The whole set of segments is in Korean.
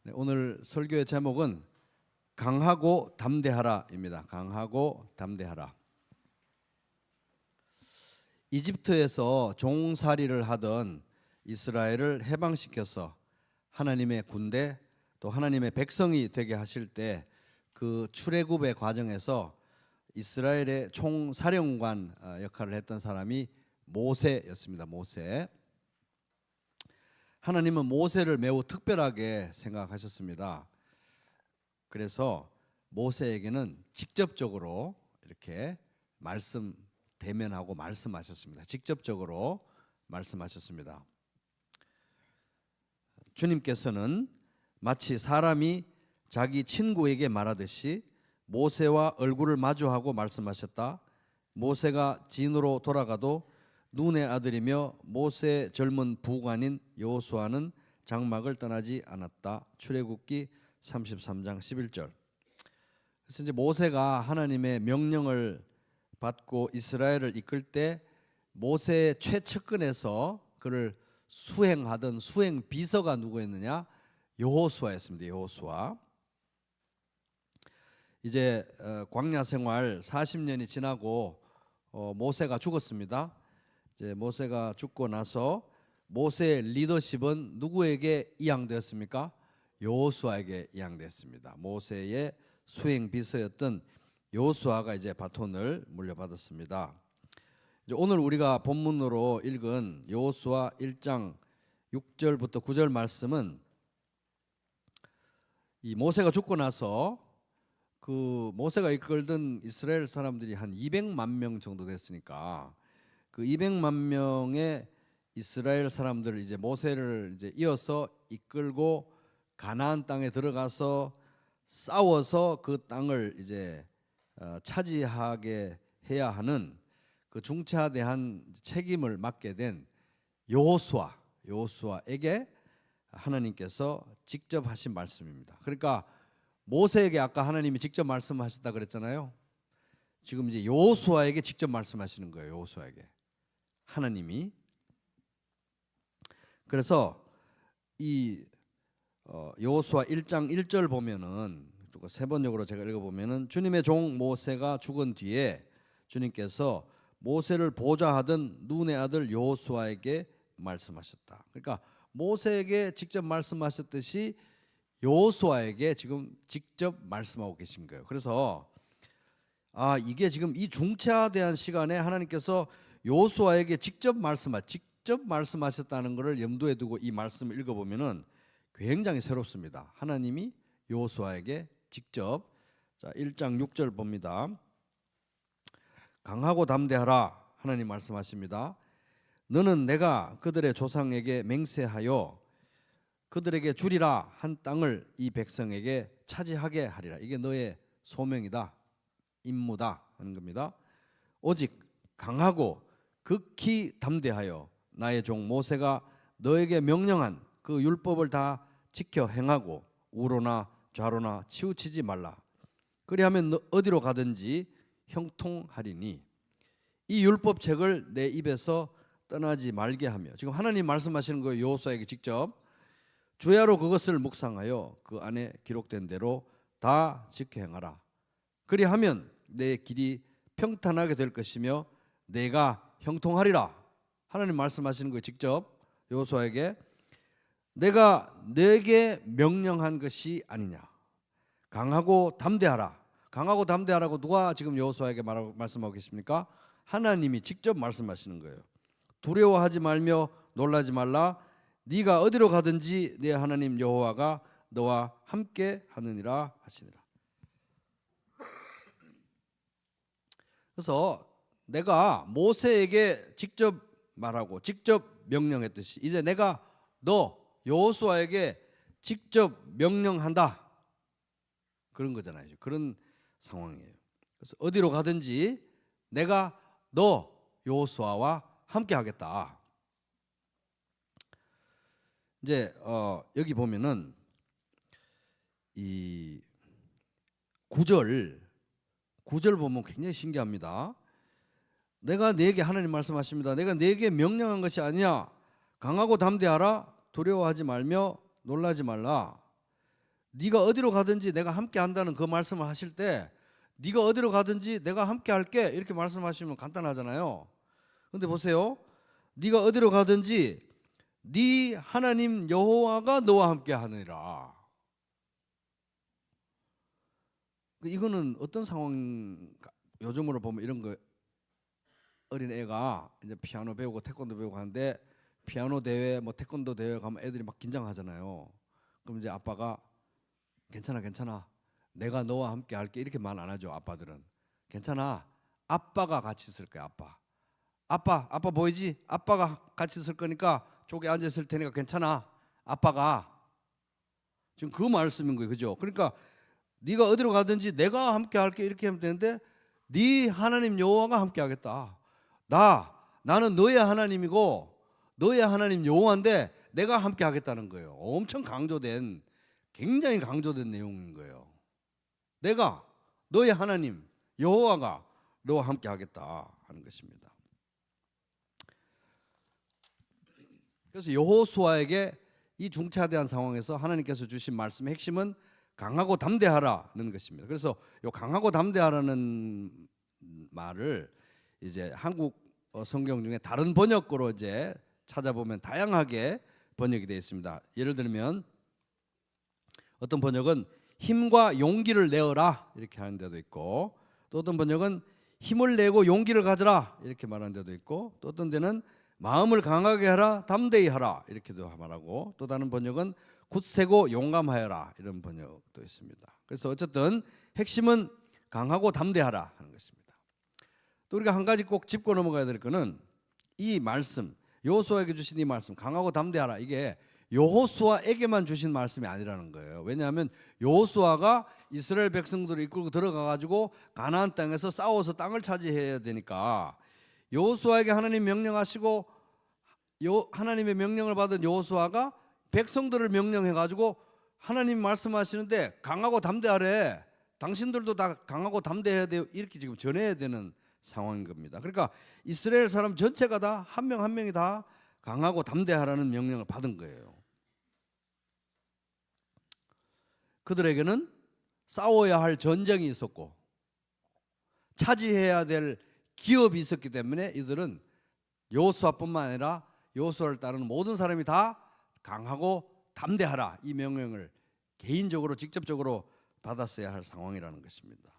네, 오늘 설교의 제목은 강하고 담대하라입니다. 강하고 담대하라. 이집트에서 종살이를 하던 이스라엘을 해방시켜서 하나님의 군대 또 하나님의 백성이 되게 하실 때 그 출애굽의 과정에서 이스라엘의 총사령관 역할을 했던 사람이 모세였습니다. 모세. 하나님은 모세를 매우 특별하게 생각하셨습니다. 그래서 모세에게는 직접적으로 이렇게 대면하고 말씀하셨습니다. 직접적으로 말씀하셨습니다. 주님께서는 마치 사람이 자기 친구에게 말하듯이 모세와 얼굴을 마주하고 말씀하셨다. 모세가 진으로 돌아가도 눈의 아들이며 모세의 젊은 부관인 여호수아는 장막을 떠나지 않았다. 출애굽기 33장 11절. 그래서 이제 모세가 하나님의 명령을 받고 이스라엘을 이끌 때 모세의 최측근에서 그를 수행하던 수행 비서가 누구였느냐? 여호수아였습니다. 여호수아. 이제 광야 생활 40년이 지나고 모세가 죽었습니다. 이제 모세가 죽고 나서 모세의 리더십은 누구에게 이양되었습니까? 여호수아에게 이양됐습니다. 모세의 수행 비서였던 여호수아가 이제 바톤을 물려받았습니다. 이제 오늘 우리가 본문으로 읽은 여호수아 1장 6절부터 9절 말씀은 이 모세가 죽고 나서 그 모세가 이끌던 이스라엘 사람들이 한 200만 명 정도 됐으니까 그 200만 명의 이스라엘 사람들을 이제 모세를 이제 이어서 이끌고 가나안 땅에 들어가서 싸워서 그 땅을 이제 차지하게 해야 하는 그 중차대한 책임을 맡게 된 여호수아에게 하나님께서 직접 하신 말씀입니다. 그러니까 모세에게 아까 하나님이 직접 말씀하셨다 그랬잖아요. 지금 이제 여호수아에게 직접 말씀하시는 거예요. 여호수아에게 하나님이. 그래서 이 여호수아 1장 1절 보면은 세 번역으로 제가 읽어보면은 주님의 종 모세가 죽은 뒤에 주님께서 모세를 보좌하던 눈의 아들 여호수아에게 말씀하셨다. 그러니까 모세에게 직접 말씀하셨듯이 여호수아에게 지금 직접 말씀하고 계신 거예요. 그래서 이게 지금 이 중차대한 시간에 하나님께서 여호수아에게 직접 말씀하셨다는 것을 염두에 두고 이 말씀을 읽어보면은 굉장히 새롭습니다. 하나님이 여호수아에게 직접. 자, 1장 6절 봅니다. 강하고 담대하라. 하나님 말씀하십니다. 너는 내가 그들의 조상에게 맹세하여 그들에게 주리라 한 땅을 이 백성에게 차지하게 하리라. 이게 너의 소명이다, 임무다 하는 겁니다. 오직 강하고 극히 담대하여 나의 종 모세가 너에게 명령한 그 율법을 다 지켜 행하고 우로나 좌로나 치우치지 말라. 그리하면 너 어디로 가든지 형통하리니 이 율법책을 내 입에서 떠나지 말게 하며. 지금 하나님 말씀하시는 거예요. 여호수아에게 직접. 주야로 그것을 묵상하여 그 안에 기록된 대로 다 지켜 행하라. 그리하면 내 길이 평탄하게 될 것이며 내가 형통하리라. 하나님 말씀하시는 거예요. 직접 여호수아에게. 내가 너에게 명령한 것이 아니냐. 강하고 담대하라. 강하고 담대하라고 누가 지금 여호수아에게 말씀하고 계십니까? 하나님이 직접 말씀하시는 거예요. 두려워하지 말며 놀라지 말라. 네가 어디로 가든지 네 하나님 여호와가 너와 함께 하느니라 하시니라. 그래서 내가 모세에게 직접 말하고 직접 명령했듯이 이제 내가 너 여호수아에게 직접 명령한다. 그런 거잖아요. 그런 상황이에요. 그래서 어디로 가든지 내가 너 여호수아와 함께 하겠다. 이제 여기 보면은 이 9절 보면 굉장히 신기합니다. 내가 네게 하나님 말씀하십니다. 내가 네게 명령한 것이 아니냐. 강하고 담대하라. 두려워하지 말며 놀라지 말라. 네가 어디로 가든지 내가 함께 한다는 그 말씀을 하실 때 네가 어디로 가든지 내가 함께 할게 이렇게 말씀하시면 간단하잖아요. 근데 보세요. 네가 어디로 가든지 네 하나님 여호와가 너와 함께 하느니라. 이거는 어떤 상황? 요즘으로 보면 이런 거, 어린 애가 이제 피아노 배우고 태권도 배우고 하는데 피아노 대회 뭐 태권도 대회 가면 애들이 막 긴장하잖아요. 그럼 이제 아빠가 괜찮아 괜찮아 내가 너와 함께 할게 이렇게 말 안 하죠. 아빠들은 괜찮아 아빠가 같이 있을 거야. 아빠 보이지? 아빠가 같이 있을 거니까 쪽에 앉아 있을 테니까 괜찮아. 아빠가 지금 그 말씀인 거예요. 그죠? 그러니까 네가 어디로 가든지 내가 함께 할게 이렇게 하면 되는데 네 하나님 여호와가 함께 하겠다. 나는 너의 하나님이고 너의 하나님 여호와인데 내가 함께 하겠다는 거예요. 엄청 강조된, 굉장히 강조된 내용인 거예요. 내가 너의 하나님 여호와가 너와 함께 하겠다 하는 것입니다. 그래서 여호수아에게 이 중차대한 상황에서 하나님께서 주신 말씀의 핵심은 강하고 담대하라는 것입니다. 그래서 이 강하고 담대하라는 말을 이제 한국 성경 중에 다른 번역으로 이제 찾아보면 다양하게 번역이 되어 있습니다. 예를 들면 어떤 번역은 힘과 용기를 내어라 이렇게 하는 데도 있고, 또 어떤 번역은 힘을 내고 용기를 가져라 이렇게 말하는 데도 있고, 또 어떤 데는 마음을 강하게 하라 담대히 하라 이렇게도 말하고, 또 다른 번역은 굳세고 용감하여라 이런 번역도 있습니다. 그래서 어쨌든 핵심은 강하고 담대하라 하는 것입니다. 또 우리가 한 가지 꼭 짚고 넘어가야 될 거는 이 말씀, 여호수아에게 주신 이 말씀 강하고 담대하라, 이게 여호수아에게만 주신 말씀이 아니라는 거예요. 왜냐하면 여호수아가 이스라엘 백성들을 이끌고 들어가 가지고 가나안 땅에서 싸워서 땅을 차지해야 되니까 여호수아에게 하나님 명령하시고 하나님의 명령을 받은 여호수아가 백성들을 명령해 가지고 하나님 말씀하시는데 강하고 담대하래, 당신들도 다 강하고 담대해야 돼요 이렇게 지금 전해야 되는 상황인 겁니다. 그러니까 이스라엘 사람 전체가 다 한 명 한 명이 다 강하고 담대하라는 명령을 받은 거예요. 그들에게는 싸워야 할 전쟁이 있었고 차지해야 될 기업이 있었기 때문에 이들은 여호수아뿐만 아니라 여호수아를 따르는 모든 사람이 다 강하고 담대하라 이 명령을 개인적으로 직접적으로 받았어야 할 상황이라는 것입니다.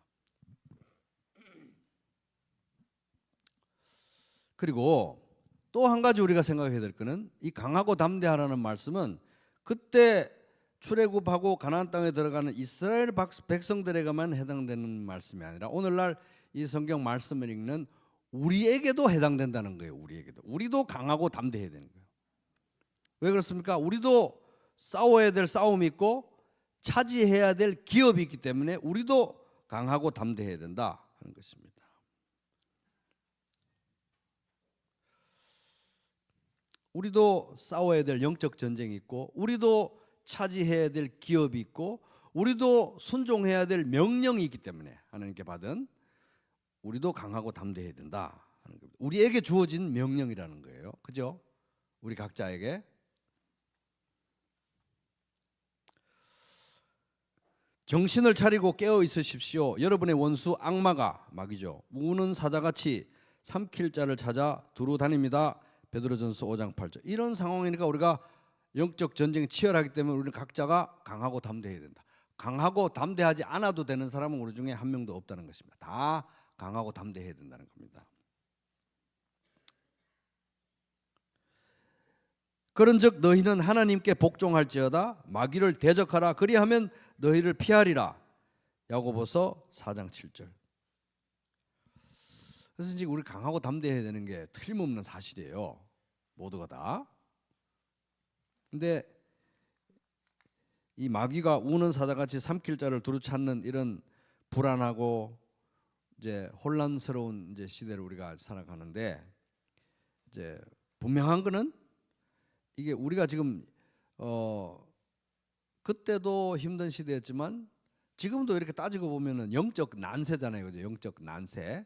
그리고 또 한 가지 우리가 생각해야 될 것은 이 강하고 담대하라는 말씀은 그때 출애굽하고 가나안 땅에 들어가는 이스라엘 백성들에게만 해당되는 말씀이 아니라 오늘날 이 성경 말씀을 읽는 우리에게도 해당된다는 거예요. 우리도 강하고 담대해야 되는 거예요. 왜 그렇습니까? 우리도 싸워야 될 싸움이 있고 차지해야 될 기업이 있기 때문에 우리도 강하고 담대해야 된다 하는 것입니다. 우리도 싸워야 될 영적 전쟁이 있고 우리도 차지해야 될 기업이 있고 우리도 순종해야 될 명령이 있기 때문에 하나님께 받은 우리도 강하고 담대해야 된다 하는 겁니다. 우리에게 주어진 명령이라는 거예요. 그죠? 우리 각자에게. 정신을 차리고 깨어 있으십시오. 여러분의 원수 악마가, 마귀죠, 우는 사자같이 삼킬 자를 찾아 두루 다닙니다. 베드로전서 5장 8절. 이런 상황이니까 우리가 영적 전쟁이 치열하기 때문에 우리는 각자가 강하고 담대해야 된다. 강하고 담대하지 않아도 되는 사람은 우리 중에 한 명도 없다는 것입니다. 다 강하고 담대해야 된다는 겁니다. 그런즉 너희는 하나님께 복종할지어다 마귀를 대적하라 그리하면 너희를 피하리라. 야고보서 4장 7절. 그래서 이제 우리 강하고 담대해야 되는 게 틀림없는 사실이에요. 모두가 다. 근데 이 마귀가 우는 사자같이 삼킬 자를 두루 찾는 이런 불안하고 이제 혼란스러운 이제 시대를 우리가 살아가는데, 이제 분명한 거는 이게 우리가 지금 그때도 힘든 시대였지만 지금도 이렇게 따지고 보면은 영적 난세잖아요. 그죠? 영적 난세.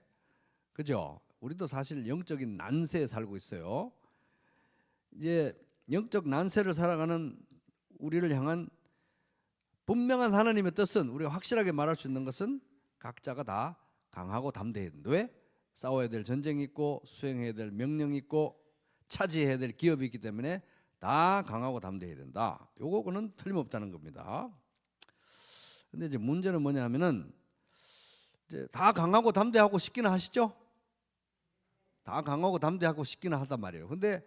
그죠? 우리도 사실 영적인 난세에 살고 있어요. 이제 영적 난세를 살아가는 우리를 향한 분명한 하나님의 뜻은 우리가 확실하게 말할 수 있는 것은 각자가 다 강하고 담대해야 된다. 왜? 싸워야 될 전쟁이 있고 수행해야 될 명령이 있고 차지해야 될 기업이 있기 때문에 다 강하고 담대해야 된다. 요거는 틀림없다는 겁니다. 근데 이제 문제는 뭐냐면은 이제 다 강하고 담대하고 싶기는 하시죠? 다 강하고 담대하고 싶기는 하단 말이에요. 근데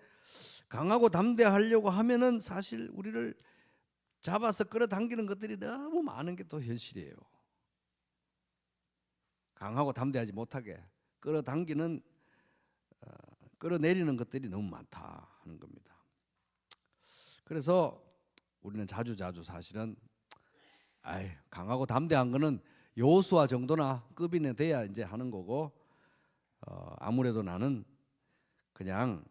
강하고 담대하려고 하면은 사실 우리를 잡아서 끌어당기는 것들이 너무 많은 게 또 현실이에요. 강하고 담대하지 못하게 끌어당기는 끌어내리는 것들이 너무 많다 하는 겁니다. 그래서 우리는 자주 사실은 강하고 담대한 거는 여호수아 정도나 급이나 돼야 이제 하는 거고 아무래도 나는 그냥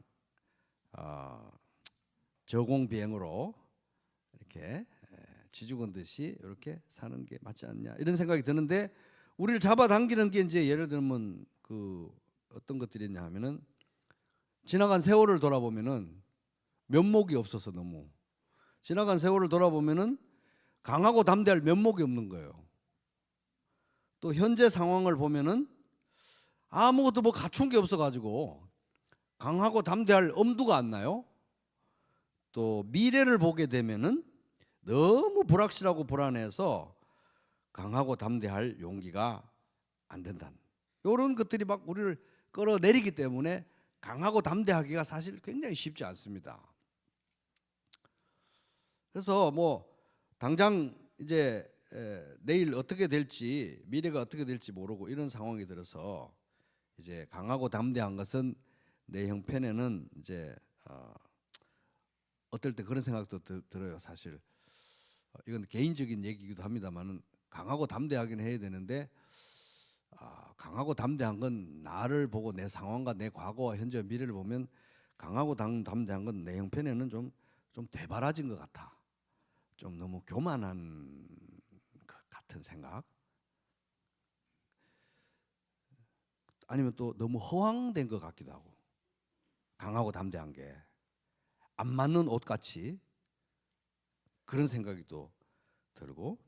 저공비행으로 이렇게 쥐죽은 듯이 이렇게 사는 게 맞지 않냐 이런 생각이 드는데 우리를 잡아당기는 게 이제 예를 들면 그 어떤 것들이 있냐 하면은 지나간 세월을 돌아보면은 면목이 없어서 너무 지나간 세월을 돌아보면은 강하고 담대할 면목이 없는 거예요. 또 현재 상황을 보면은 아무것도 뭐 갖춘 게 없어가지고 강하고 담대할 엄두가 안 나요. 또 미래를 보게 되면은 너무 불확실하고 불안해서 강하고 담대할 용기가 안 된다는 이런 것들이 막 우리를 끌어내리기 때문에 강하고 담대하기가 사실 굉장히 쉽지 않습니다. 그래서 뭐 당장 이제 내일 어떻게 될지 미래가 어떻게 될지 모르고 이런 상황이 들어서 이제 강하고 담대한 것은 내 형편에는 이제 어떨 때 그런 생각도 들어요. 사실 이건 개인적인 얘기이기도 합니다만은 강하고 담대하긴 해야 되는데 강하고 담대한 건 나를 보고 내 상황과 내 과거와 현재와 미래를 보면 강하고 담대한 건 내 형편에는 좀 대바라진 것 같아. 좀 너무 교만한 것 같은 생각. 아니면 또 너무 허황된 것 같기도 하고. 강하고 담대한 게 안 맞는 옷같이 그런 생각이 또 들고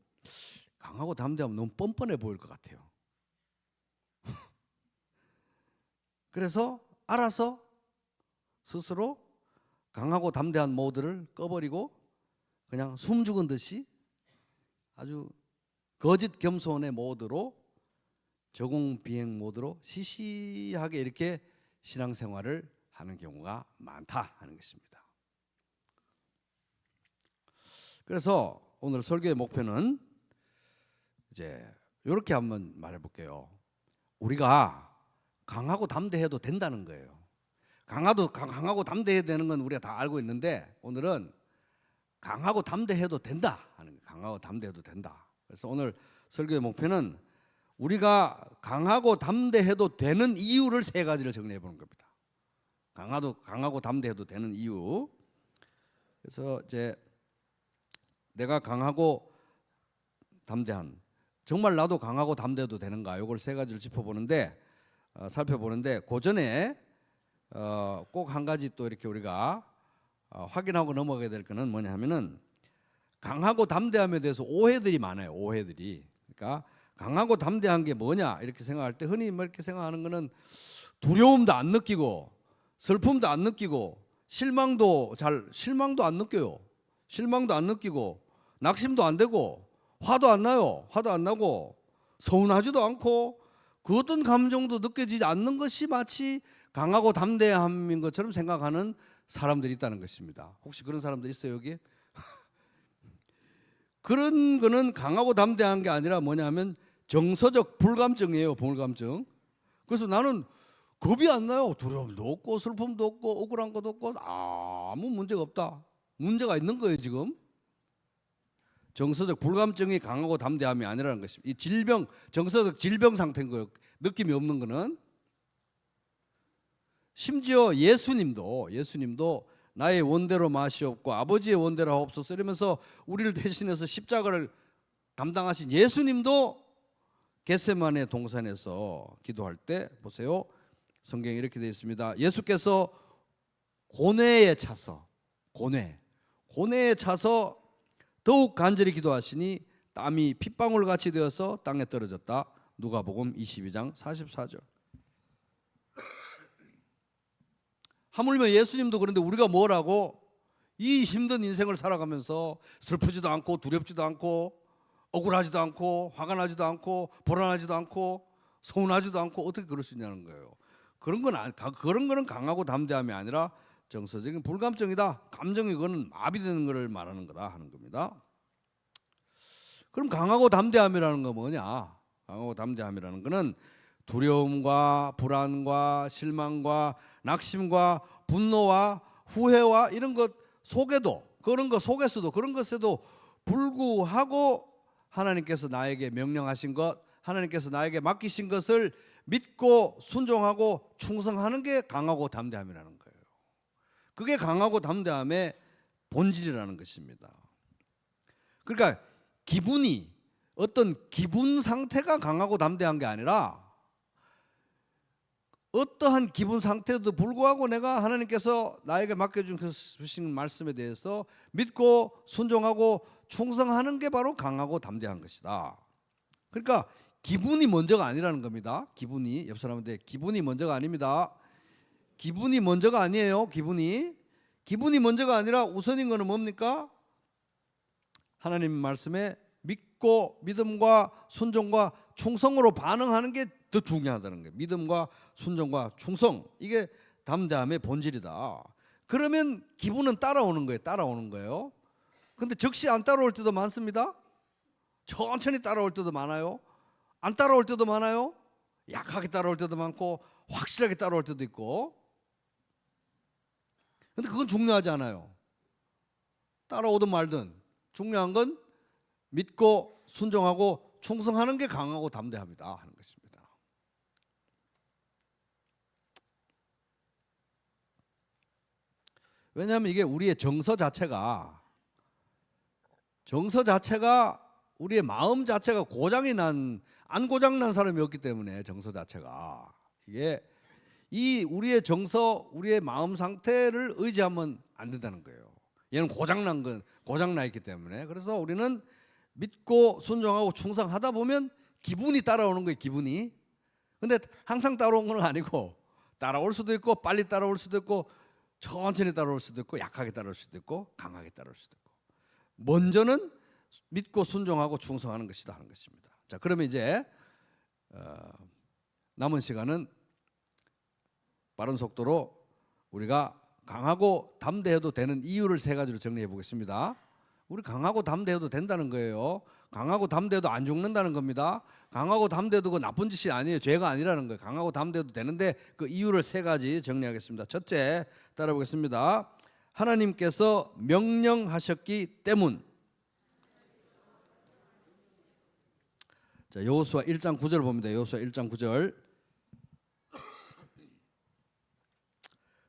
강하고 담대하면 너무 뻔뻔해 보일 것 같아요. 그래서 알아서 스스로 강하고 담대한 모드를 꺼버리고 그냥 숨 죽은 듯이 아주 거짓 겸손의 모드로 저공비행 모드로 시시하게 이렇게 신앙생활을 하는 경우가 많다 하는 것입니다. 그래서 오늘 설교의 목표는 이제 이렇게 한번 말해볼게요. 우리가 강하고 담대해도 된다는 거예요. 강하고 담대해야 되는 건 우리가 다 알고 있는데 오늘은 강하고 담대해도 된다 하는 거예요. 강하고 담대해도 된다. 그래서 오늘 설교의 목표는 우리가 강하고 담대해도 되는 이유를 세 가지를 정리해 보는 겁니다. 강하고 담대해도 되는 이유. 그래서 이제 내가 강하고 담대한 정말 나도 강하고 담대해도 되는가 이걸 세 가지를 짚어보는데 살펴보는데 그 전에 꼭 한 가지 또 이렇게 우리가 확인하고 넘어가야 될 거는 뭐냐 하면은 강하고 담대함에 대해서 오해들이 많아요. 오해들이. 그러니까 강하고 담대한 게 뭐냐 이렇게 생각할 때 흔히 뭐 이렇게 생각하는 거는 두려움도 안 느끼고 슬픔도 안 느끼고 실망도 안 느껴요. 실망도 안 느끼고 낙심도 안 되고 화도 안 나요. 화도 안 나고 서운하지도 않고 그 어떤 감정도 느껴지지 않는 것이 마치 강하고 담대함인 것처럼 생각하는 사람들이 있다는 것입니다. 혹시 그런 사람들 있어요 여기? 그런 거는 강하고 담대한 게 아니라 뭐냐면 정서적 불감증이에요. 불감증. 그래서 나는 겁이 안 나요. 두려움도 없고 슬픔도 없고 억울한 것도 없고 아무 문제가 없다. 문제가 있는 거예요 지금. 정서적 불감증이 강하고 담대함이 아니라는 것입니다. 이 질병, 정서적 질병 상태인 거예요. 느낌이 없는 거는. 심지어 예수님도 나의 원대로 마시옵고 아버지의 원대로 하옵소서 이러면서 우리를 대신해서 십자가를 감당하신 예수님도 겟세마네 동산에서 기도할 때 보세요. 성경에 이렇게 되어 있습니다. 예수께서 고뇌에 차서 더욱 간절히 기도하시니 땀이 핏방울같이 되어서 땅에 떨어졌다. 누가복음 22장 44절. 하물며 예수님도 그런데 우리가 뭐라고 이 힘든 인생을 살아가면서 슬프지도 않고 두렵지도 않고 억울하지도 않고 화가 나지도 않고 불안하지도 않고 서운하지도 않고 어떻게 그럴 수 있냐는 거예요. 그런 거는 강하고 담대함이 아니라 정서적인 불감증이다. 감정이 그거는 마비되는 것을 말하는 거다 하는 겁니다. 그럼 강하고 담대함이라는 거 뭐냐? 강하고 담대함이라는 거는 두려움과 불안과 실망과 낙심과 분노와 후회와 이런 것 속에도 그런 것 속에서도 그런 것에도 불구하고 하나님께서 나에게 명령하신 것, 하나님께서 나에게 맡기신 것을 믿고 순종하고 충성하는 게 강하고 담대함이라는 거예요. 그게 강하고 담대함의 본질이라는 것입니다. 그러니까 기분이 어떤 기분 상태가 강하고 담대한 게 아니라 어떠한 기분 상태도 불구하고 내가 하나님께서 나에게 맡겨주신 말씀에 대해서 믿고 순종하고 충성하는 게 바로 강하고 담대한 것이다. 그러니까 기분이 먼저가 아니라는 겁니다. 기분이 옆 사람한테 기분이 먼저가 아닙니다. 기분이 먼저가 아니에요. 기분이 먼저가 아니라 우선인 거는 뭡니까? 하나님 말씀에 믿고 믿음과 순종과 충성으로 반응하는 게 더 중요하다는 거예요. 믿음과 순종과 충성, 이게 담대함의 본질이다. 그러면 기분은 따라오는 거예요. 근데 즉시 안 따라올 때도 많습니다. 천천히 따라올 때도 많아요. 안 따라올 때도 많아요. 약하게 따라올 때도 많고 확실하게 따라올 때도 있고. 근데 그건 중요하지 않아요. 따라오든 말든 중요한 건 믿고 순종하고 충성하는 게 강하고 담대합니다 하는 것입니다. 왜냐하면 이게 우리의 정서 자체가 우리의 마음 자체가 안 고장난 사람이 없기 때문에 정서 자체가 이게 이 우리의 정서, 우리의 마음 상태를 의지하면 안 된다는 거예요. 얘는 고장나 있기 때문에. 그래서 우리는 믿고 순종하고 충성하다 보면 기분이 따라오는 거예요. 기분이. 근데 항상 따라오는 건 아니고 따라올 수도 있고 빨리 따라올 수도 있고 천천히 따라올 수도 있고 약하게 따라올 수도 있고 강하게 따라올 수도 있고. 먼저는 믿고 순종하고 충성하는 것이다 하는 것입니다. 자, 그러면 이제 남은 시간은 빠른 속도로 우리가 강하고 담대해도 되는 이유를 세 가지로 정리해 보겠습니다. 우리 강하고 담대해도 된다는 거예요. 강하고 담대해도 안 죽는다는 겁니다. 강하고 담대해도 그 나쁜 짓이 아니에요. 죄가 아니라는 거예요. 강하고 담대해도 되는데 그 이유를 세 가지 정리하겠습니다. 첫째, 따라보겠습니다. 하나님께서 명령하셨기 때문. 자, 여호수아 1장 9절 봅니다. 여호수아 1장 9절.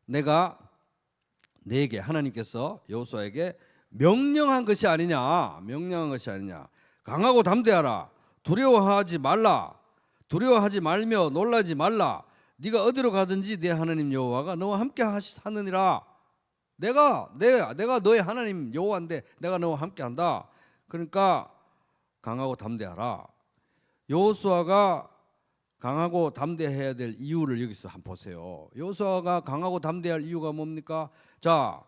내가 내게 하나님께서 여호수아에게 명령한 것이 아니냐. 강하고 담대하라. 두려워하지 말며 놀라지 말라. 네가 어디로 가든지 네 하나님 여호와가 너와 함께 하느니라. 내가 너의 하나님 여호와인데 내가 너와 함께 한다. 그러니까 강하고 담대하라. 여호수아가 강하고 담대해야 될 이유를 여기서 한번 보세요. 여호수아가 강하고 담대할 이유가 뭡니까? 자,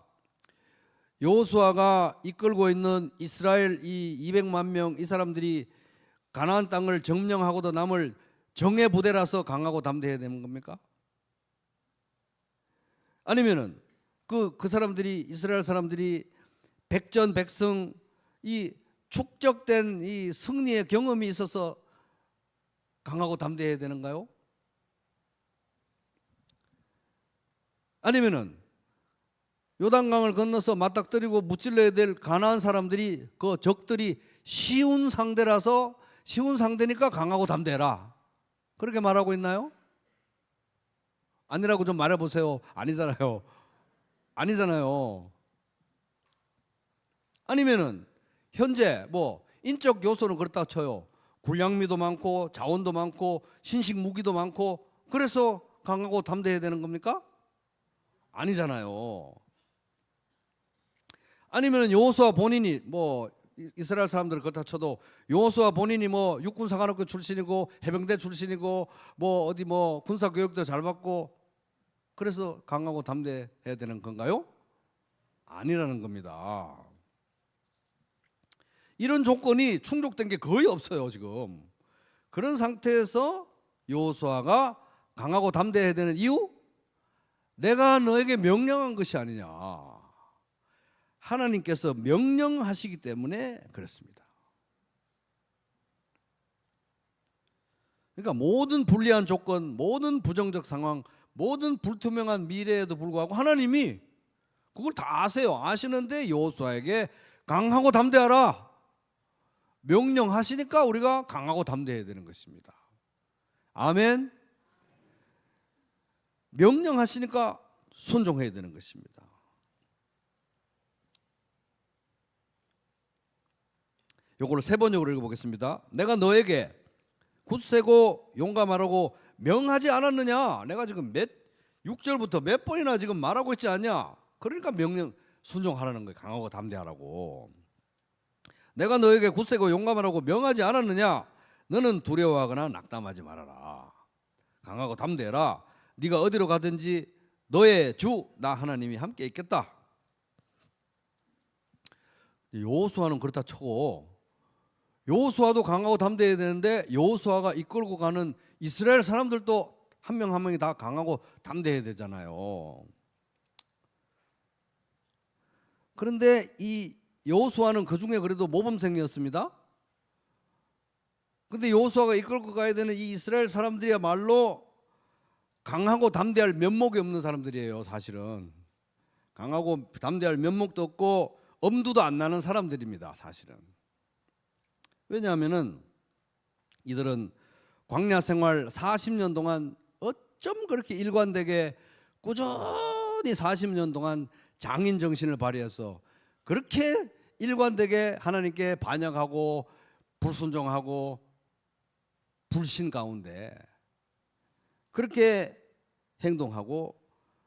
여호수아가 이끌고 있는 이스라엘 이 200만 명 이 사람들이 가나안 땅을 점령하고도 남을 정예 부대라서 강하고 담대해야 되는 겁니까? 아니면은 그 사람들이 이스라엘 사람들이 백전백승 이 축적된 이 승리의 경험이 있어서 강하고 담대해야 되는가요? 아니면은 요단강을 건너서 맞닥뜨리고 무찔러야 될 가나안 사람들이 그 적들이 쉬운 상대니까 강하고 담대해라. 그렇게 말하고 있나요? 아니라고 좀 말해보세요. 아니잖아요. 아니면은 현재 뭐 인적 요소는 그렇다 쳐요. 군량미도 많고 자원도 많고 신식 무기도 많고 그래서 강하고 담대해야 되는 겁니까? 아니잖아요. 아니면 여호수아 본인이 뭐 이스라엘 사람들을 그렇다 쳐도 여호수아 본인이 뭐 육군사관학교 출신이고 해병대 출신이고 뭐 어디 뭐 군사교육도 잘 받고 그래서 강하고 담대해야 되는 건가요? 아니라는 겁니다. 이런 조건이 충족된 게 거의 없어요 지금. 그런 상태에서 여호수아가 강하고 담대해야 되는 이유? 내가 너에게 명령한 것이 아니냐. 하나님께서 명령하시기 때문에 그렇습니다. 그러니까 모든 불리한 조건, 모든 부정적 상황, 모든 불투명한 미래에도 불구하고 하나님이 그걸 다 아세요. 아시는데 여호수아에게 강하고 담대하라 명령하시니까 우리가 강하고 담대해야 되는 것입니다. 아멘. 명령하시니까 순종해야 되는 것입니다. 요거를 세 번역으로 읽어보겠습니다. 내가 너에게 굳세고 용감하라고 명하지 않았느냐? 내가 지금 6절부터 몇 번이나 지금 말하고 있지 않냐? 그러니까 명령 순종하라는 거예요. 강하고 담대하라고. 내가 너에게 굳세고 용감하라고 명하지 않았느냐? 너는 두려워하거나 낙담하지 말아라. 강하고 담대해라. 네가 어디로 가든지 너의 주 나 하나님이 함께 있겠다. 여호수아는 그렇다 쳐고 여호수아도 강하고 담대해야 되는데 여호수아가 이끌고 가는 이스라엘 사람들도 한 명 한 명이 다 강하고 담대해야 되잖아요. 그런데 이 여호수아는 그중에 그래도 모범생이었습니다. 근데 여호수아가 이끌고 가야 되는 이 이스라엘 사람들이야말로 강하고 담대할 면목이 없는 사람들이에요. 사실은 강하고 담대할 면목도 없고 엄두도 안 나는 사람들입니다. 사실은. 왜냐하면은 이들은 광야 생활 40년 동안 어쩜 그렇게 일관되게 꾸준히 40년 동안 장인 정신을 발휘해서 그렇게 일관되게 하나님께 반역하고 불순종하고 불신 가운데 그렇게 행동하고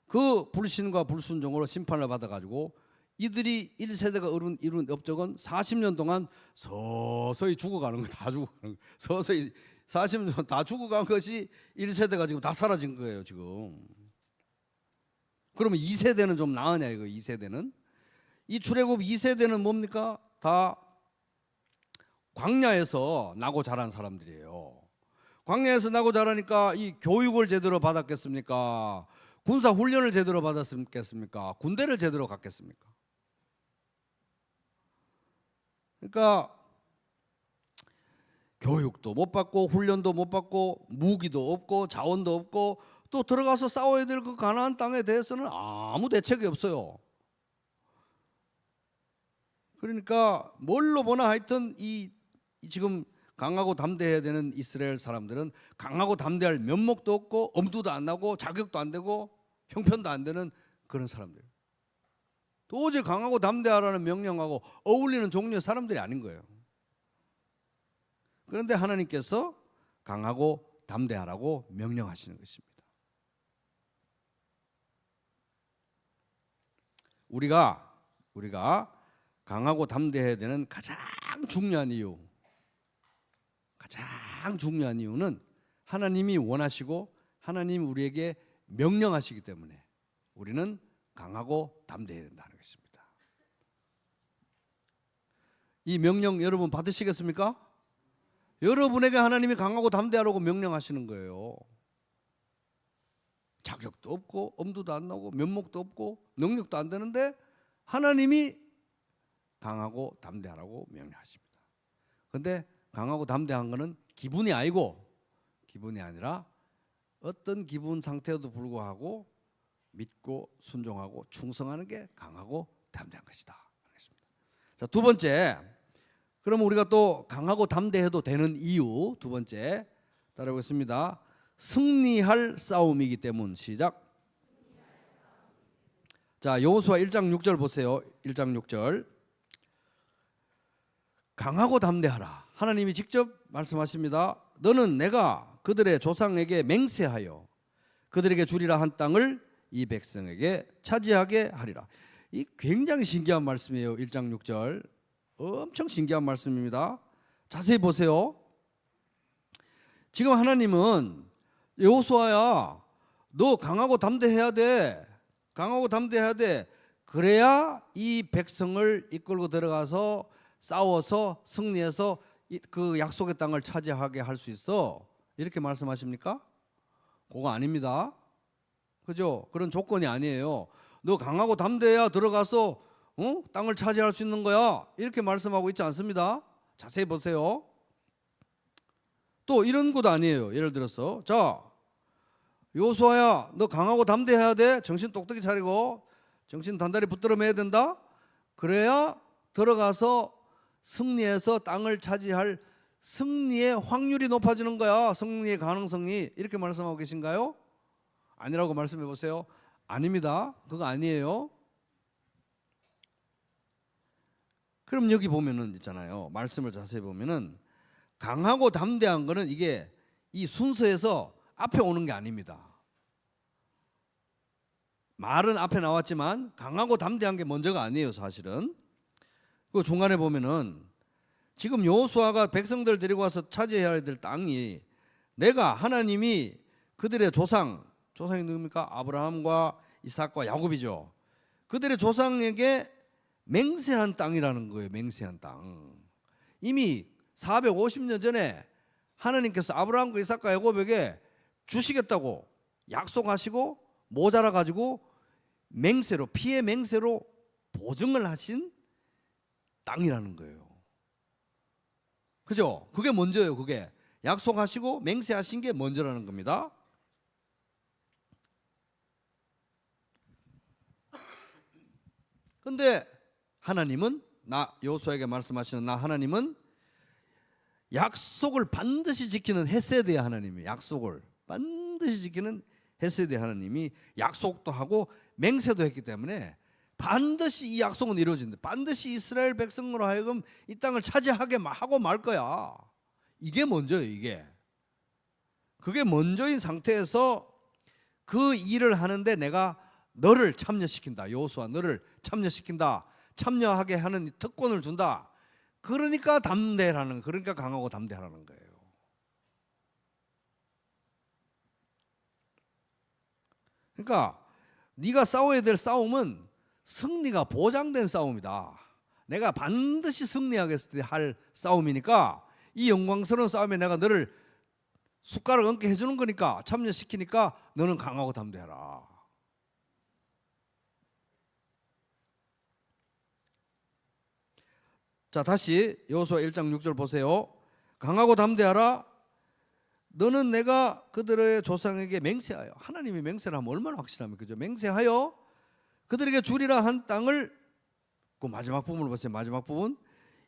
그 불신과 불순종으로 심판을 받아가지고 이들이 1세대가 이룬 업적은 40년 동안 서서히 죽어가는 거예요. 다 죽어가는 거예요. 서서히 40년 다 죽어간 것이 1세대가 지금 다 사라진 거예요. 지금. 그러면 2세대는 좀 나으냐 이거 2세대는? 이 출애굽 2세대는 뭡니까? 다 광야에서 나고 자란 사람들이에요. 광야에서 나고 자라니까 이 교육을 제대로 받았겠습니까? 군사 훈련을 제대로 받았겠습니까? 군대를 제대로 갔겠습니까? 그러니까 교육도 못 받고 훈련도 못 받고 무기도 없고 자원도 없고 또 들어가서 싸워야 될 그 가나안 땅에 대해서는 아무 대책이 없어요. 그러니까 뭘로 보나 하여튼 이 지금 강하고 담대해야 되는 이스라엘 사람들은 강하고 담대할 면목도 없고 엄두도 안 나고 자격도 안 되고 형편도 안 되는 그런 사람들. 도저히 강하고 담대하라는 명령하고 어울리는 종류의 사람들이 아닌 거예요. 그런데 하나님께서 강하고 담대하라고 명령하시는 것입니다. 우리가 강하고 담대해야 되는 가장 중요한 이유는 하나님이 원하시고 하나님이 우리에게 명령하시기 때문에 우리는 강하고 담대해야 된다는 것입니다. 이 명령 여러분 받으시겠습니까? 여러분에게 하나님이 강하고 담대하라고 명령하시는 거예요. 자격도 없고 엄두도 안 나고 면목도 없고 능력도 안 되는데 하나님이 강하고 담대하라고 명령하십니다. 그런데 강하고 담대한 거는 기분이 아니라 어떤 기분 상태에도 불구하고 믿고 순종하고 충성하는 게 강하고 담대한 것이다. 자, 두 번째, 그럼 우리가 또 강하고 담대해도 되는 이유 두 번째 따라오겠습니다. 승리할 싸움이기 때문. 시작. 자, 여호수아 1장 6절 보세요. 1장 6절. 강하고 담대하라. 하나님이 직접 말씀하십니다. 너는 내가 그들의 조상에게 맹세하여 그들에게 주리라 한 땅을 이 백성에게 차지하게 하리라. 이 굉장히 신기한 말씀이에요. 1장 6절. 엄청 신기한 말씀입니다. 자세히 보세요. 지금 하나님은 여호수아야, 너 강하고 담대해야 돼. 강하고 담대해야 돼. 그래야 이 백성을 이끌고 들어가서 싸워서 승리해서 그 약속의 땅을 차지하게 할 수 있어. 이렇게 말씀하십니까? 그거 아닙니다. 그죠? 그런 조건이 아니에요. 너 강하고 담대해야 들어가서 땅을 차지할 수 있는 거야. 이렇게 말씀하고 있지 않습니다. 자세히 보세요. 또 이런 것도 아니에요. 예를 들어서 자, 여호수아야, 너 강하고 담대해야 돼. 정신 똑똑히 차리고 정신 단단히 붙들어 매야 된다. 그래야 들어가서 승리해서 땅을 차지할 승리의 확률이 높아지는 거야. 승리의 가능성이. 이렇게 말씀하고 계신가요? 아니라고 말씀해 보세요. 아닙니다. 그거 아니에요. 그럼 여기 보면은 있잖아요. 말씀을 자세히 보면은 강하고 담대한 거는 이게 이 순서에서 앞에 오는 게 아닙니다. 말은 앞에 나왔지만 강하고 담대한 게 먼저가 아니에요, 사실은. 그 중간에 보면은 지금 여호수아가 백성들 데리고 와서 차지해야 될 땅이 내가 하나님이 그들의 조상이 누굽니까? 아브라함과 이삭과 야곱이죠. 그들의 조상에게 맹세한 땅이라는 거예요. 맹세한 땅. 이미 450년 전에 하나님께서 아브라함과 이삭과 야곱에게 주시겠다고 약속하시고 모자라 가지고 맹세로, 피의 맹세로 보증을 하신 땅이라는 거예요. 그죠? 그게 먼저예요. 그게 약속하시고 맹세하신 게 먼저라는 겁니다. 근데 하나님은, 여호수아에게 말씀하시는 하나님은 약속을 반드시 지키는 헤세드의 하나님이에요. 약속을 반드시 지키는 헤세드의 하나님이 약속도 하고 맹세도 했기 때문에 반드시 이 약속은 이루어진다. 반드시 이스라엘 백성으로 하여금 이 땅을 차지하게 하고 말 거야. 이게 먼저예요. 이게. 그게 먼저인 상태에서 그 일을 하는데 내가 너를 참여시킨다. 여호수아, 너를 참여시킨다. 참여하게 하는 특권을 준다. 그러니까 담대라는, 그러니까 강하고 담대하라는 거예요. 그러니까 네가 싸워야 될 싸움은 승리가 보장된 싸움이다. 내가 반드시 승리하겠을 때 할 싸움이니까 이 영광스러운 싸움에 내가 너를 숟가락 얹게 해주는 거니까, 참여시키니까 너는 강하고 담대하라. 자, 다시 여호수아 1장 6절 보세요. 강하고 담대하라. 너는 내가 그들의 조상에게 맹세하여, 하나님이 맹세를 하면 얼마나 확실하면, 그죠? 맹세하여 그들에게 주리라 한 땅을, 그 마지막 부분을 보세요. 마지막 부분,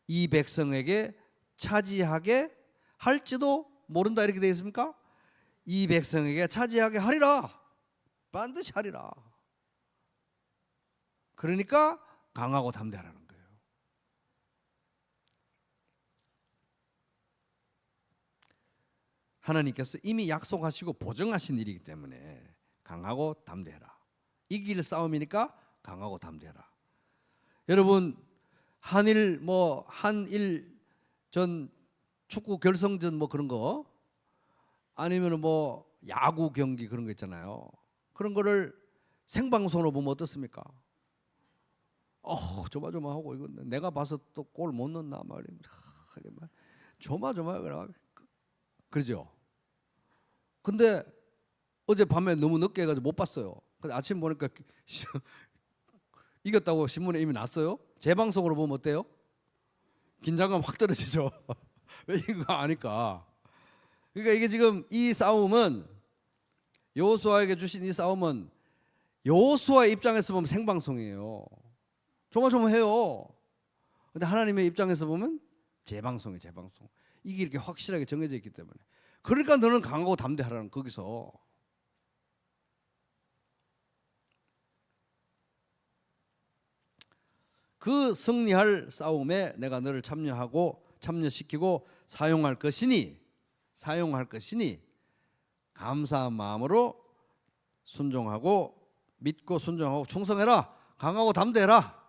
이 백성에게 차지하게 할지도 모른다. 이렇게 되어 있습니까? 이 백성에게 차지하게 하리라. 반드시 하리라. 그러니까 강하고 담대하라는 거예요. 하나님께서 이미 약속하시고 보증하신 일이기 때문에 강하고 담대해라. 이길 싸움이니까 강하고 담대해라. 여러분, 한일 전 축구 결승전 그런 거, 아니면 야구 경기 그런 거 있잖아요. 그런 거를 생방송으로 보면 어떻습니까? 조마조마하고, 이거 내가 봐서 또 골 못 넣나 말이야. 조마조마 그러죠. 근데 어젯밤에 너무 늦게 해가지고 못 봤어요. 근데 아침 보니까 이겼다고 신문에 이미 났어요. 재방송으로 보면 어때요? 긴장감 확 떨어지죠. 왜 이거 아니까. 그러니까 이게 지금 이 싸움은, 여호수아에게 주신 이 싸움은 여호수아의 입장에서 보면 생방송이에요. 조마조마해요. 근데 하나님의 입장에서 보면 재방송이에요. 재방송. 이게 이렇게 확실하게 정해져 있기 때문에. 그러니까 너는 강하고 담대하라는, 거기서. 그 승리할 싸움에 내가 너를 참여시키고 사용할 것이니 감사한 마음으로 순종하고, 믿고 순종하고 충성해라. 강하고 담대해라.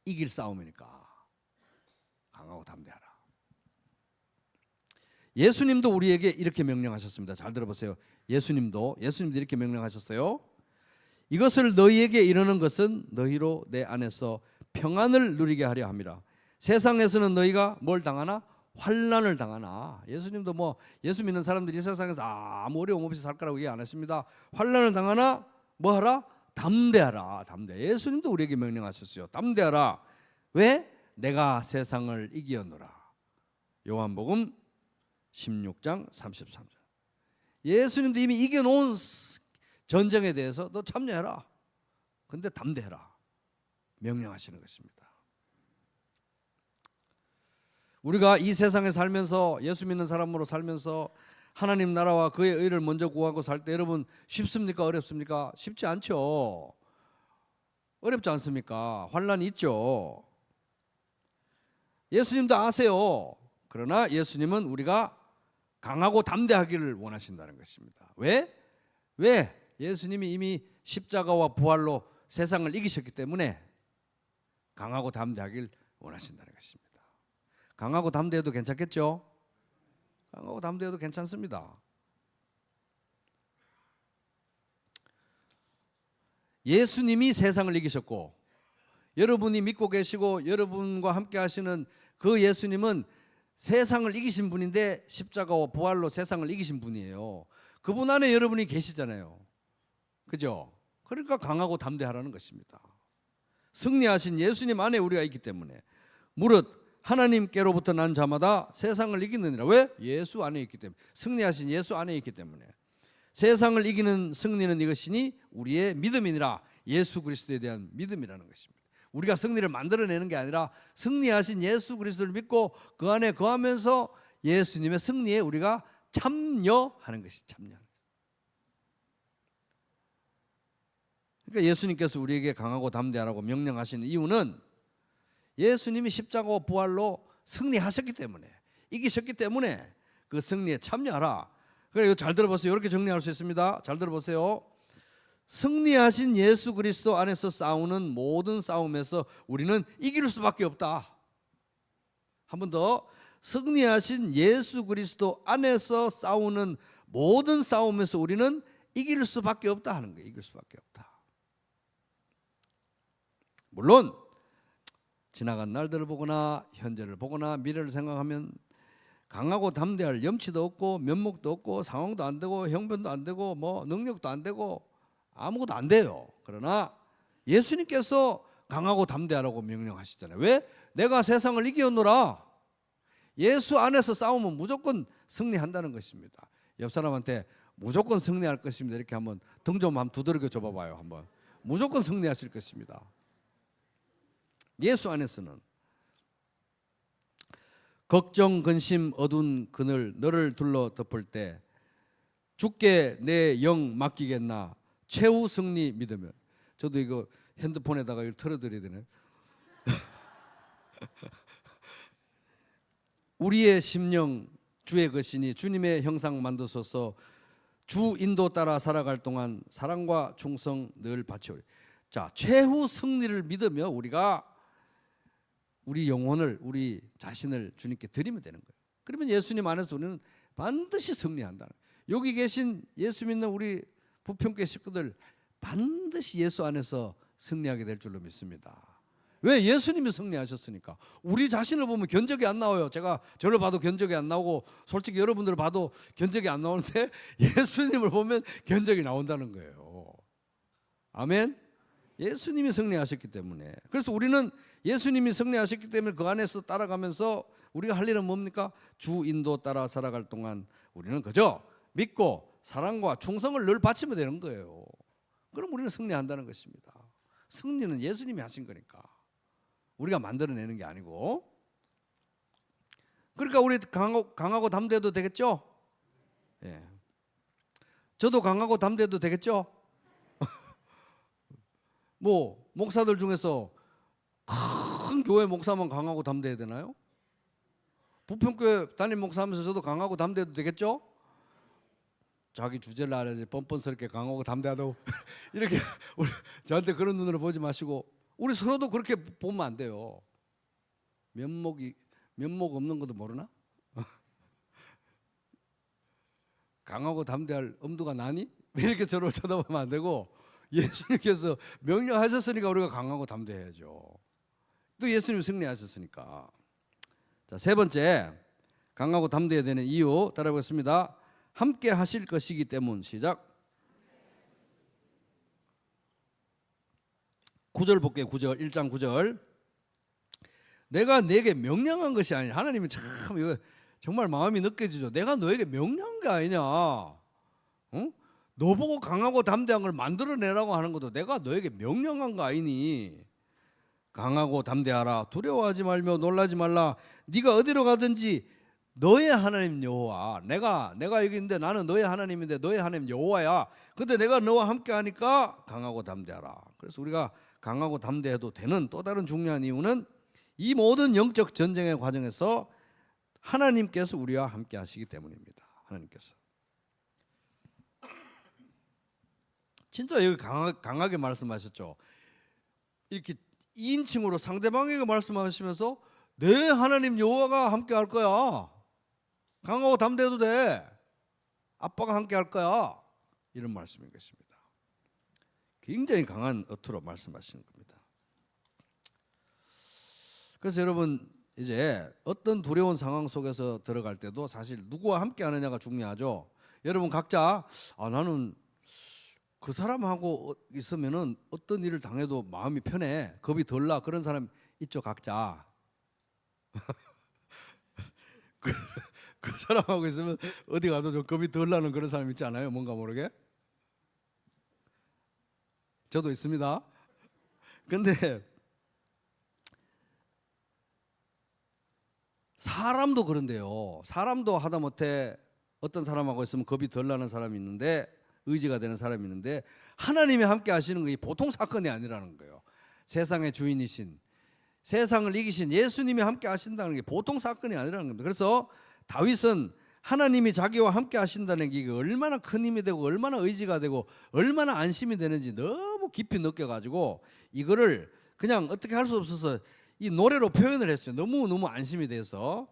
이길 싸움이니까. 강하고 담대하라. 예수님도 우리에게 이렇게 명령하셨습니다. 잘 들어보세요. 예수님도 이렇게 명령하셨어요. 이것을 너희에게 이르는 것은 너희로 내 안에서 평안을 누리게 하려 함이라. 세상에서는 너희가 뭘 당하나? 환난을 당하나. 예수님도 뭐 예수 믿는 사람들이 이 세상에서 아무 어려움 없이 살 거라고 얘기 안 했습니다. 환난을 당하나 뭐 하라? 담대하라. 담대. 예수님도 우리에게 명령하셨어요. 담대하라. 왜? 내가 세상을 이기었노라. 요한복음 16장 33절. 예수님도 이미 이겨놓은 전쟁에 대해서 너 참여해라. 근데 담대해라. 명령하시는 것입니다. 우리가 이 세상에 살면서 예수 믿는 사람으로 살면서 하나님 나라와 그의 의를 먼저 구하고 살 때 여러분 쉽습니까? 어렵습니까? 쉽지 않죠. 어렵지 않습니까? 환난이 있죠. 예수님도 아세요. 그러나 예수님은 우리가 강하고 담대하기를 원하신다는 것입니다. 왜? 예수님이 이미 십자가와 부활로 세상을 이기셨기 때문에 강하고 담대하길 원하신다는 것입니다. 강하고 담대해도 괜찮겠죠? 강하고 담대해도 괜찮습니다. 예수님이 세상을 이기셨고 여러분이 믿고 계시고 여러분과 함께 하시는 그 예수님은 세상을 이기신 분인데 십자가와 부활로 세상을 이기신 분이에요. 그분 안에 여러분이 계시잖아요. 그죠? 그러니까 강하고 담대하라는 것입니다. 승리하신 예수님 안에 우리가 있기 때문에 무릇 하나님께로부터 난 자마다 세상을 이기느니라. 왜? 예수 안에 있기 때문에. 승리하신 예수 안에 있기 때문에. 세상을 이기는 승리는 이것이니 우리의 믿음이니라. 예수 그리스도에 대한 믿음이라는 것입니다. 우리가 승리를 만들어내는 게 아니라 승리하신 예수 그리스도를 믿고 그 안에 거하면서 예수님의 승리에 우리가 참여하는 것이 참여하는 것입니다. 그러니까 예수님께서 우리에게 강하고 담대하라고 명령하시는 이유는 예수님이 십자가와 부활로 승리하셨기 때문에 이기셨기 때문에 그 승리에 참여하라. 그래요. 잘 들어보세요. 이렇게 정리할 수 있습니다. 잘 들어보세요. 승리하신 예수 그리스도 안에서 싸우는 모든 싸움에서 우리는 이길 수밖에 없다. 한 번 더. 승리하신 예수 그리스도 안에서 싸우는 모든 싸움에서 우리는 이길 수밖에 없다 하는 거예요. 이길 수밖에 없다. 물론 지나간 날들을 보거나 현재를 보거나 미래를 생각하면 강하고 담대할 염치도 없고 면목도 없고 상황도 안 되고 형편도 안 되고 뭐 능력도 안 되고 아무것도 안 돼요. 그러나 예수님께서 강하고 담대하라고 명령하시잖아요. 왜? 내가 세상을 이기었노라. 예수 안에서 싸우면 무조건 승리한다는 것입니다. 옆 사람한테 무조건 승리할 것입니다. 이렇게 한번 등 좀 한번 두드려 줘봐봐요. 한번 무조건 승리하실 것입니다. 예수 안에서는 걱정, 근심, 어두운 그늘 너를 둘러 덮을 때 주께 내 영 맡기겠나 최후 승리 믿으면. 저도 이거 핸드폰에다가 이걸 틀어드려야 되네. 우리의 심령 주의 것이니 주님의 형상 만드소서. 주 인도 따라 살아갈 동안 사랑과 충성 늘 바치오리. 자, 최후 승리를 믿으며 우리가 우리 영혼을 우리 자신을 주님께 드리면 되는 거예요. 그러면 예수님 안에서 우리는 반드시 승리한다는 거예요. 여기 계신 예수 믿는 우리 부평교회 식구들 반드시 예수 안에서 승리하게 될 줄로 믿습니다. 왜? 예수님이 승리하셨으니까. 우리 자신을 보면 견적이 안 나와요. 제가 저를 봐도 견적이 안 나오고 솔직히 여러분들을 봐도 견적이 안 나오는데 예수님을 보면 견적이 나온다는 거예요. 아멘. 예수님이 승리하셨기 때문에. 그래서 우리는 예수님이 승리하셨기 때문에 그 안에서 따라가면서 우리가 할 일은 뭡니까? 주 인도 따라 살아갈 동안 우리는 그저 믿고 사랑과 충성을 늘 바치면 되는 거예요. 그럼 우리는 승리한다는 것입니다. 승리는 예수님이 하신 거니까 우리가 만들어내는 게 아니고. 그러니까 우리 강하고 담대해도 되겠죠? 예. 저도 강하고 담대해도 되겠죠? 뭐 목사들 중에서 큰 교회 목사만 강하고 담대해야 되나요? 부평교회 담임 목사하면서 저도 강하고 담대해도 되겠죠? 자기 주제를 알아야지 뻔뻔스럽게 강하고 담대하다고 이렇게 저한테 그런 눈으로 보지 마시고 우리 서로도 그렇게 보면 안 돼요. 면목이 면목 없는 것도 모르나? 강하고 담대할 엄두가 나니? 이렇게 저를 쳐다보면 안 되고, 예수님께서 명령하셨으니까 우리가 강하고 담대해야죠. 또 예수님 승리하셨으니까. 자, 세 번째, 강하고 담대해야 되는 이유 따라해보겠습니다. 함께 하실 것이기 때문. 시작. 9절 볼게요. 9절, 1장 9절. 내가 네게 명령한 것이 아니냐. 하나님이 참 이거 정말 마음이 느껴지죠. 내가 너에게 명령한 게 아니냐. 응? 너 보고 강하고 담대한 걸 만들어내라고 하는 것도 내가 너에게 명령한 거 아니니. 강하고 담대하라. 두려워하지 말며 놀라지 말라. 네가 어디로 가든지 너의 하나님 여호와. 내가 여기 있는데 나는 너의 하나님인데 너의 하나님 여호와야. 근데 내가 너와 함께 하니까 강하고 담대하라. 그래서 우리가 강하고 담대해도 되는 또 다른 중요한 이유는 이 모든 영적 전쟁의 과정에서 하나님께서 우리와 함께 하시기 때문입니다. 하나님께서. 진짜 여기 강하게 말씀하셨죠. 이렇게 2인칭으로 상대방에게 말씀하시면서 내 하나님 여호와가 함께 할 거야. 강하고 담대해도 돼. 아빠가 함께 할 거야. 이런 말씀인 것입니다. 굉장히 강한 어투로 말씀하시는 겁니다. 그래서 여러분 이제 어떤 두려운 상황 속에서 들어갈 때도 사실 누구와 함께 하느냐가 중요하죠. 여러분 각자 나는 그 사람하고 있으면은 어떤 일을 당해도 마음이 편해. 겁이 덜 나. 그런 사람 있죠, 각자. 그 사람하고 있으면 어디 가도 좀 겁이 덜 나는 그런 사람 있지 않아요? 뭔가 모르게. 저도 있습니다. 근데 사람도 그런데요. 사람도 하다못해 어떤 사람하고 있으면 겁이 덜 나는 사람이 있는데, 의지가 되는 사람이 있는데, 하나님이 함께 하시는 게 보통 사건이 아니라는 거예요. 세상의 주인이신, 세상을 이기신 예수님이 함께 하신다는 게 보통 사건이 아니라는 겁니다. 그래서 다윗은 하나님이 자기와 함께 하신다는 게 얼마나 큰 힘이 되고 얼마나 의지가 되고 얼마나 안심이 되는지 너무 깊이 느껴가지고 이거를 그냥 어떻게 할 수 없어서 이 노래로 표현을 했어요. 너무 안심이 돼서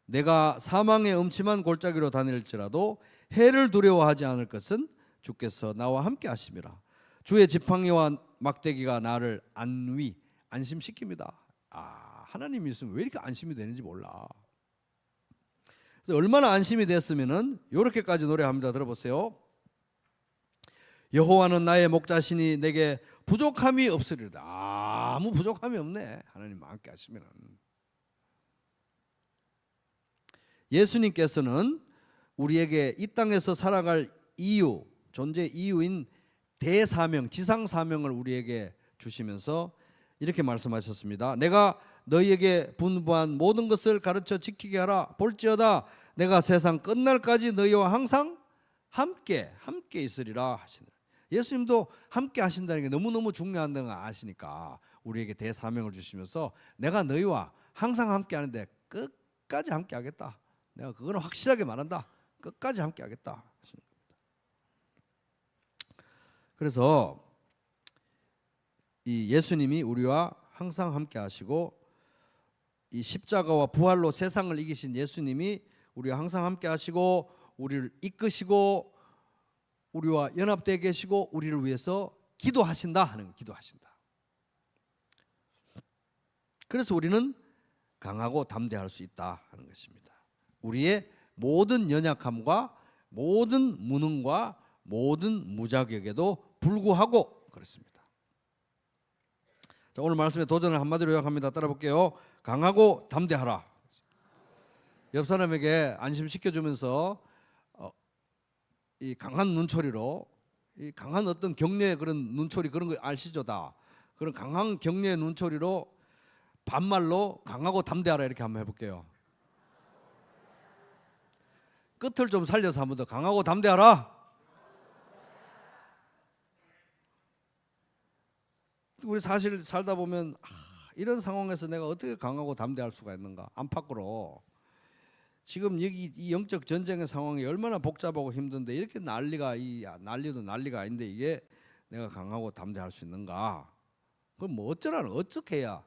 내가 사망의 음침한 골짜기로 다닐지라도 해를 두려워하지 않을 것은 주께서 나와 함께 하심이라. 주의 지팡이와 막대기가 나를 안심시킵니다. 하나님이 있으면 왜 이렇게 안심이 되는지 몰라. 얼마나 안심이 됐으면은 이렇게까지 노래합니다. 들어보세요. 여호와는 나의 목자시니 내게 부족함이 없으리로다. 아무 부족함이 없네. 하나님 함께 하시면. 예수님께서는 우리에게 이 땅에서 살아갈 이유, 존재 이유인 대사명, 지상사명을 우리에게 주시면서 이렇게 말씀하셨습니다. 내가 너희에게 분부한 모든 것을 가르쳐 지키게 하라. 볼지어다 내가 세상 끝날까지 너희와 항상 함께 있으리라 하시는. 예수님도 함께 하신다는 게 너무너무 중요한다는 걸 아시니까 우리에게 대사명을 주시면서 내가 너희와 항상 함께 하는데 끝까지 함께 하겠다. 내가 그거는 확실하게 말한다. 끝까지 함께 하겠다 하시는 겁니다. 그래서 이 예수님이 우리와 항상 함께 하시고 이 십자가와 부활로 세상을 이기신 예수님이 우리와 항상 함께 하시고 우리를 이끄시고 우리와 연합되어 계시고 우리를 위해서 기도하신다 하는, 기도하신다. 그래서 우리는 강하고 담대할 수 있다 하는 것입니다. 우리의 모든 연약함과 모든 무능과 모든 무자격에도 불구하고 그렇습니다. 자, 오늘 말씀의 도전을 한마디로 요약합니다. 따라 볼게요. 강하고 담대하라. 옆 사람에게 안심시켜주면서 이 강한 눈초리로, 이 강한 어떤 격려의 그런 눈초리, 그런 거 아시죠? 다 그런 강한 격려의 눈초리로 반말로 강하고 담대하라 이렇게 한번 해볼게요. 끝을 좀 살려서 한 번 더. 강하고 담대하라. 우리 사실 살다 보면 이런 상황에서 내가 어떻게 강하고 담대할 수가 있는가. 안팎으로 지금 여기 이 영적 전쟁의 상황이 얼마나 복잡하고 힘든데 이렇게 난리도 난리가 아닌데 이게 내가 강하고 담대할 수 있는가. 그럼 뭐 어떻게 해야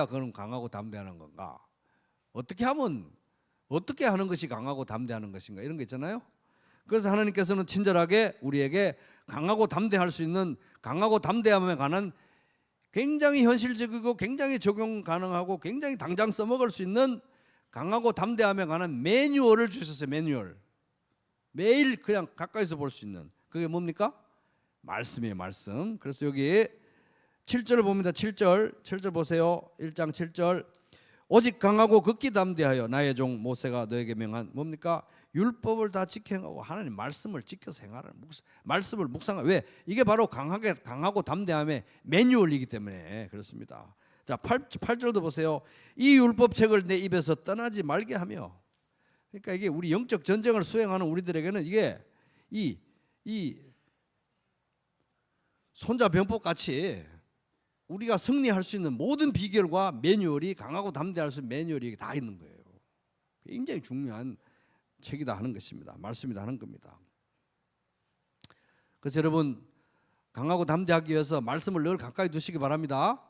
그럼 강하고 담대하는 건가. 어떻게 하는 것이 강하고 담대하는 것인가, 이런 거 있잖아요. 그래서 하나님께서는 친절하게 우리에게 강하고 담대할 수 있는, 강하고 담대함에 관한 굉장히 현실적이고 굉장히 적용 가능하고 굉장히 당장 써먹을 수 있는 강하고 담대함에 관한 매뉴얼을 주셨어요. 매뉴얼. 매일 그냥 가까이서 볼 수 있는, 그게 뭡니까? 말씀이에요. 말씀. 그래서 여기 7절을 봅니다. 7절 보세요. 1장 7절. 오직 강하고 극히 담대하여 나의 종 모세가 너에게 명한, 뭡니까? 율법을 다 지켜 행하고 하나님 말씀을 지켜서 행하라는, 말씀을 묵상하. 왜? 이게 바로 강하고 담대함의 매뉴얼이기 때문에 그렇습니다. 자, 8절도 보세요. 이 율법책을 내 입에서 떠나지 말게 하며. 그러니까 이게 우리 영적 전쟁을 수행하는 우리들에게는 이게 이 손자병법 같이 우리가 승리할 수 있는 모든 비결과 매뉴얼이, 강하고 담대할 수 있는 매뉴얼이 다 있는 거예요. 굉장히 중요한 책이다 하는 것입니다. 말씀이다 하는 겁니다. 그래서 여러분, 강하고 담대하기 위해서 말씀을 늘 가까이 두시기 바랍니다.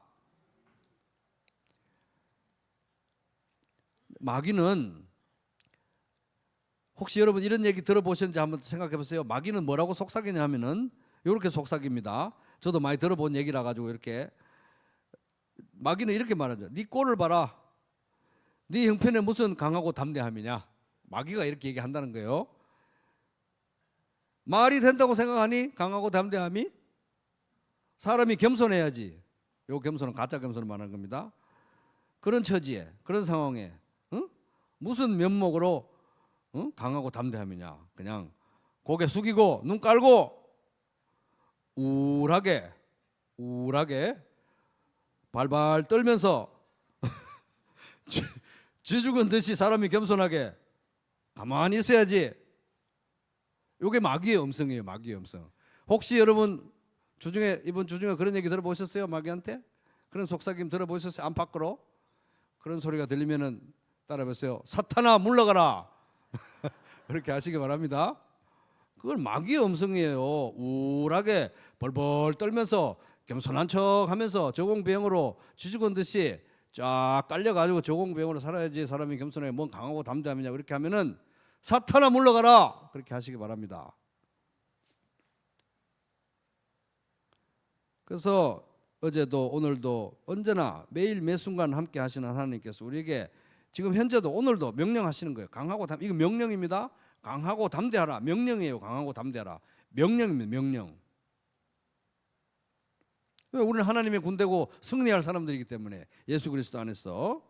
마귀는, 혹시 여러분 이런 얘기 들어보셨는지 한번 생각해 보세요. 마귀는 뭐라고 속삭이냐 하면은 이렇게 속삭입니다. 저도 많이 들어본 얘기라 가지고 이렇게. 마귀는 이렇게 말하죠. 네 꼴을 봐라. 네 형편에 무슨 강하고 담대함이냐. 마귀가 이렇게 얘기한다는 거예요. 말이 된다고 생각하니 강하고 담대함이? 사람이 겸손해야지. 요 겸손은 가짜 겸손을 말하는 겁니다. 그런 처지에, 그런 상황에 무슨 면목으로 강하고 담대함이냐. 그냥 고개 숙이고 눈 깔고 우울하게 발발 떨면서 쥐 죽은 듯이 사람이 겸손하게 가만히 있어야지. 이게 마귀의 음성이에요. 마귀의 음성. 혹시 여러분 이번 주중에 그런 얘기 들어보셨어요? 마귀한테? 그런 속삭임 들어보셨어요? 안팎으로? 그런 소리가 들리면은 따라해보세요. 사탄아 물러가라. 그렇게 하시기 바랍니다. 그건 마귀의 음성이에요. 우울하게 벌벌 떨면서 겸손한 척하면서 저공비행으로 쥐죽은 듯이 쫙 깔려가지고 저공비행으로 살아야지 사람이 겸손해. 뭔 강하고 담대함이냐. 그렇게 하면은 사탄아 물러가라. 그렇게 하시기 바랍니다. 그래서 어제도 오늘도 언제나 매일 매순간 함께 하시는 하나님께서 우리에게 지금 현재도 오늘도 명령하시는 거예요. 강하고 이거 명령입니다. 강하고 담대하라. 명령이에요. 강하고 담대하라. 명령입니다. 명령. 왜? 우리는 하나님의 군대고 승리할 사람들이기 때문에, 예수 그리스도 안에서.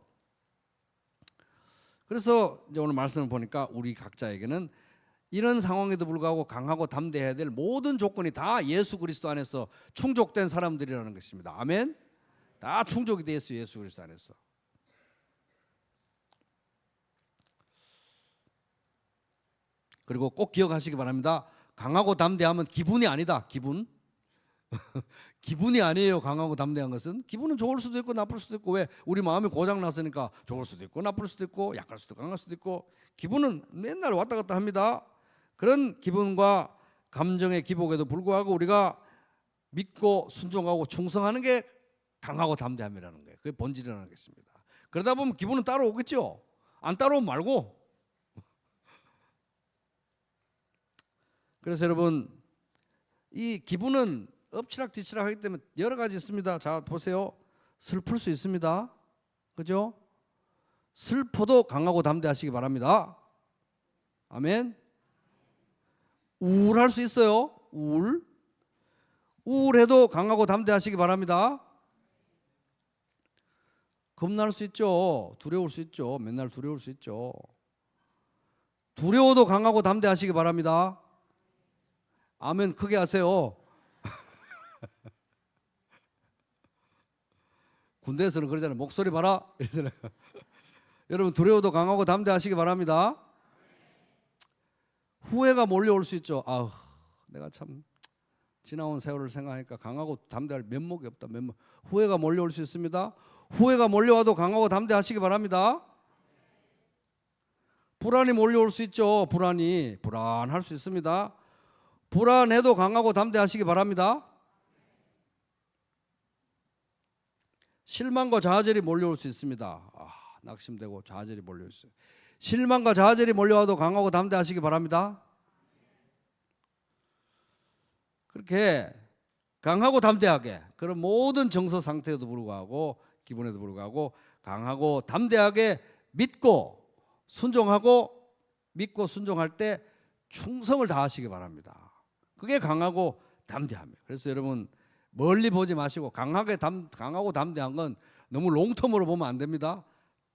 그래서 이제 오늘 말씀을 보니까 우리 각자에게는 이런 상황에도 불구하고 강하고 담대해야 될 모든 조건이 다 예수 그리스도 안에서 충족된 사람들이라는 것입니다. 아멘. 다 충족이 되어 있어요. 예수 그리스도 안에서. 그리고 꼭 기억하시기 바랍니다. 강하고 담대하면 기분이 아니다. 기분. 기분이 아니에요. 강하고 담대한 것은. 기분은 좋을 수도 있고 나쁠 수도 있고. 왜? 우리 마음이 고장 났으니까 좋을 수도 있고 나쁠 수도 있고 약할 수도 강할 수도 있고. 기분은 맨날 왔다 갔다 합니다. 그런 기분과 감정의 기복에도 불구하고 우리가 믿고 순종하고 충성하는 게 강하고 담대함이라는 거예요. 그게 본질이라는 것입니다. 그러다 보면 기분은 따라오겠죠. 안 따라오면 말고. 그래서 여러분, 이 기분은 엎치락뒤치락 하기 때문에 여러 가지 있습니다. 자, 보세요. 슬플 수 있습니다. 그죠? 슬퍼도 강하고 담대하시기 바랍니다. 아멘. 우울할 수 있어요. 우울해도 강하고 담대하시기 바랍니다. 겁날 수 있죠. 두려울 수 있죠. 맨날 두려울 수 있죠. 두려워도 강하고 담대하시기 바랍니다. 아멘. 크게 하세요. 군대에서는 그러잖아요. 목소리 봐라. 여러분, 두려워도 강하고 담대하시기 바랍니다. 후회가 몰려올 수 있죠. 아우, 내가 참 지나온 세월을 생각하니까 강하고 담대할 면목이 없다. 후회가 몰려올 수 있습니다. 후회가 몰려와도 강하고 담대하시기 바랍니다. 불안이 몰려올 수 있죠. 불안할 수 있습니다. 불안해도 강하고 담대하시기 바랍니다. 실망과 좌절이 몰려올 수 있습니다. 낙심되고 좌절이 몰려 있어요. 실망과 좌절이 몰려와도 강하고 담대하시기 바랍니다. 그렇게 강하고 담대하게 그런 모든 정서 상태에도 불구하고 기분에도 불구하고 강하고 담대하게 믿고 순종할 때 충성을 다하시기 바랍니다. 그게 강하고 담대함이에요. 그래서 여러분 멀리 보지 마시고 강하고 담대한 건 너무 롱텀으로 보면 안 됩니다.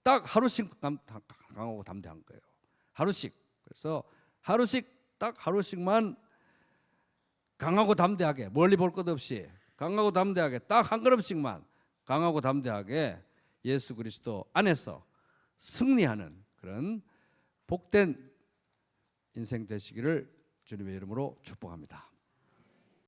딱 하루씩 강하고 담대한 거예요. 하루씩. 그래서 하루씩만 강하고 담대하게 멀리 볼 것 없이 강하고 담대하게 딱 한 걸음씩만 강하고 담대하게 예수 그리스도 안에서 승리하는 그런 복된 인생 되시기를 주님의 이름으로 축복합니다.